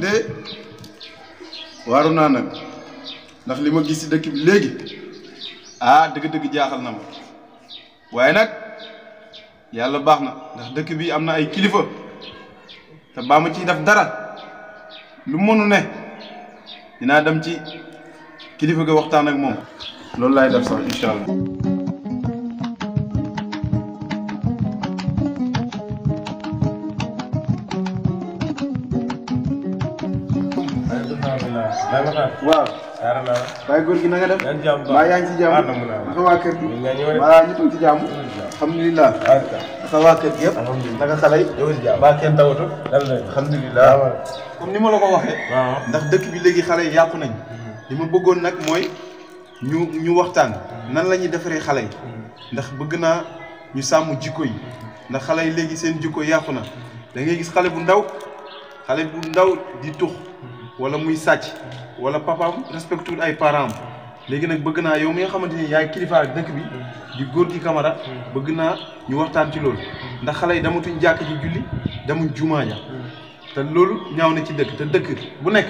de waaru naa nag ndax li ma gis ci dëkk bi léegi dëgg-dëgg jaaxal na ma waaye nag yàlla baax na ndax dëkk bi am na ay kilifa te baa ma ciy def dara lu mënu ne dinaa dem ci kilifa ga waxtaan ak moom loolu laay def sax incha allah. waaw. waaye góor gi na nga def. maa yaa ngi ci jàmm. naka waa kër gi. maa ñu toog ci jàmm. alhamdulilah. naka waa kër gi yëpp. naka xale yi. maa kenn tawatu. alhamdulilah. comme ni ma la ko waxee. ndax dëkk bi léegi xale yi yàqu nañ. li ma bëggoon nag mooy ñu waxtaan. nan la ñuy defaree xale yi. ndax bëgg naa ñu sàmm jikko yi. ndax xale yi léegi seen jikko yàqu na. da ngay gis xale bu ndaw di tux wala muy sàcc wala papaam respecté ay parents léegi nag bëgg naa yow mi nga xamante ni yaay kilifa dëkk bi di góor gi Camara bëgg naa ñu waxtaan ci loolu ndax xale yi damatuñ jàkk ji julli demuñ jumaa ja te loolu ñaaw na ci dëkk te dëkk bu nekk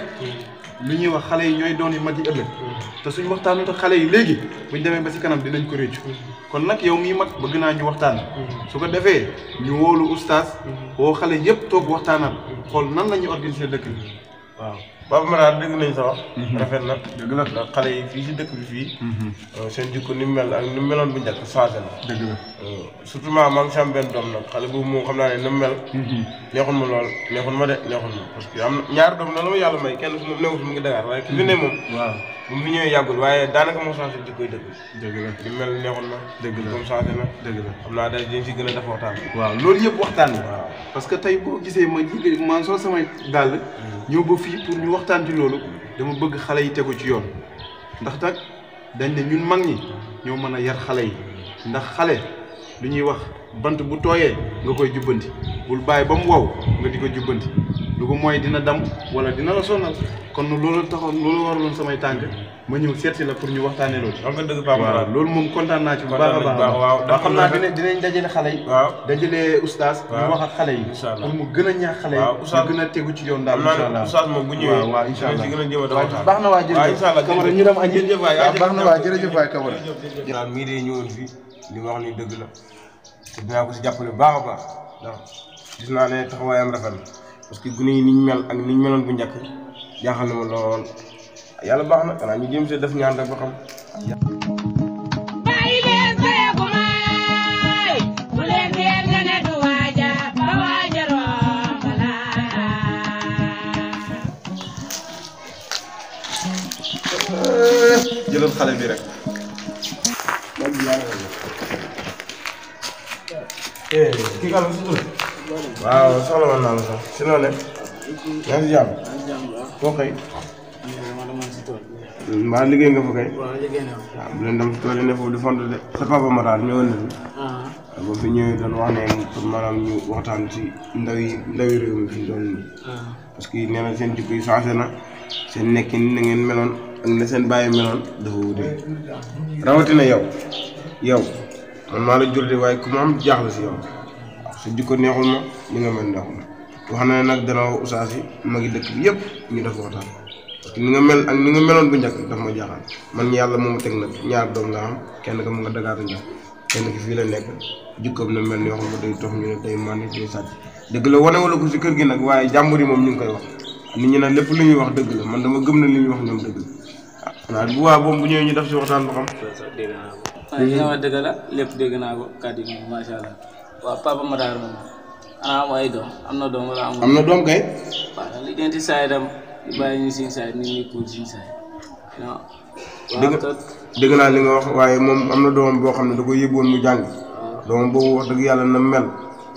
lu ñuy wax xale yi ñooy doon yu mag yi ëllëg te suñ waxtaanu te xale yi léegi buñ demee ba ci kanam dinañ ko réccu kon nag yow mii mag bëgg naa ñu waxtaan su ko defee ñu wóolu oustaz woo xale yëpp toog waxtaanal xool nan la ñuy organiser dëkk bi waaw. Papa Matar dégg nañ sa wax. rafet na dëgg la ndax xale yi fii si dëkk bi fii. seen jikko ni mu mel ak ni mu meloon bu njëkk changé na. dëgg la surtout maa ngi si am benn doom nag xale boobu moom xam naa ne ni mu mel. neexul ma lool neexul ma parce que am na ñaari doom na la ma yàlla may kenn fu mu newul mu ngi Dakar waaye ki fi ne moom. waaw bu mu fi ñëwee yàggul waaye daanaka moo changé jikkoy dëkk bi. dëgg la ni mu mel neexul na. dëgg la comme changé na. dëgg la xam naa dañ si gën a def waxtaan. waaw loolu yëpp waxtaan la. waaw parce que tey boo gisee ma soo samay dàll ñëw ba fii pour ñu waxtaan ci loolu dama bëgg xale yi tegu ci yoon ndax nag dañ ne ñun mag ñi ñoo mën a yar xale yi ndax xale lu ñuy wax bant bu tooyee nga koy jubbanti bul bàyyi ba mu wow nga di ko jubbanti lu ko mooy dina dam wala dina la sonal kon loolu taxoon loolu waraloon samay tànk ma ñëw seet si la pour ñu waxtaanee loolu. xam nga dëgg Papa Matar loolu moom kontaan naa ci bu baax a baax. waaw xam naa dinañ dajale xale yi. waaw dajale oustaz. ñu wax ak xale yi. pour mu gën a ñaax xale yi. oustaz ñu gën a tegu ci yoon daal incha allah. oustaz moom bu ñëwee. waaw incha allah gën a jéem a waxtaan. baax na waa jërëjëf Camara ñu dem añ. waaw baax na waa jërëjëf waay Camara. daal mii de ñëwoon fii li ma wax ni dëgg la te dinaa ko si jàppale bu baax a baax ndax gis naa ne taxawaayam rafet na parce que gune yi niñ mel ak niñ meloon bu njëkk jaaxal na ma lool yàlla baax na xanaa ñu jéem see def ñaan rek ba xam. jëlal xale bi rek. kii kan la si tur. waaw soxla woon naa la sax si loolu yaa ngi si jàmm. foo xëy. mbaa liggéey nga fa kay. waaw liggéey naa ko. waaw bu leen dem si tool yi ne foofu di fond de sa papa Matar ñëwoon na fi. waaw ba fi ñëwee doon wax ne pour maanaam ñu waxtaan ci ndawi réew mi fi mu toll nii. parce que nee na seen jikko yi changé na seen nekkin na ngeen meloon ak na seen bàyyi meloon dafa wute. rawatina yow man maa la jur de waaye ku ma am jaaxle si yow waaw sa jikko neexul ma li nga mel neexul ma wax na ne nag dana wax oustaz yi magi dëkk bi yëpp ñu def waxtaan. parce que ni nga mel ak ni nga meloon bu njëkk daf ma jaaxal man yàlla moom teg nag ñaar doom nga am kenn ka mu nga dagaata njëkk kenn ki fii la nekk jikkoom na mel ni wax nga day tox ñu ne day màndi day sàcc dëgg la wane wala ko si kër gi nag waaye jàmbur yi moom ñu ngi koy wax nit ñi nag lépp lu ñuy wax dëgg la man dama gëm na li ñuy wax ñoom dëgg la waaw bu waa boobu bu ñëwee ñu def si waxtaan ba xam. waaw li nga wax dëgg la lépp dégg naa ko kàddu gi moom macha allah waaw Papa Matar moom ana am ay doom am na doom wala amul. am na doom kay. waaw li ngeen di saay dem di bàyyi ñu siñ saay nit ñi pour siñ saay dëgg naa li nga wax waaye moom am na doomam boo xam ne da ko yëbboon mu jàng doomam boobu wax dëgg yàlla na mel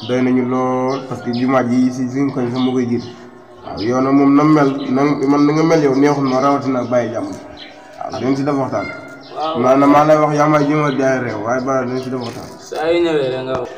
doy nañu lool parce que jumaa ji si suñ koñ sax ma koy jiit waaw yow nag moom na mel na man ni nga mel yow neexul ma rawatina bàyyi jàmm waaw dañ si def waxtaan. waaw maanaam maa lay wax yaa may jéem a jaay réew waaye balaa dañ si def waxtaan. saa yu ñëwee rek nga wax.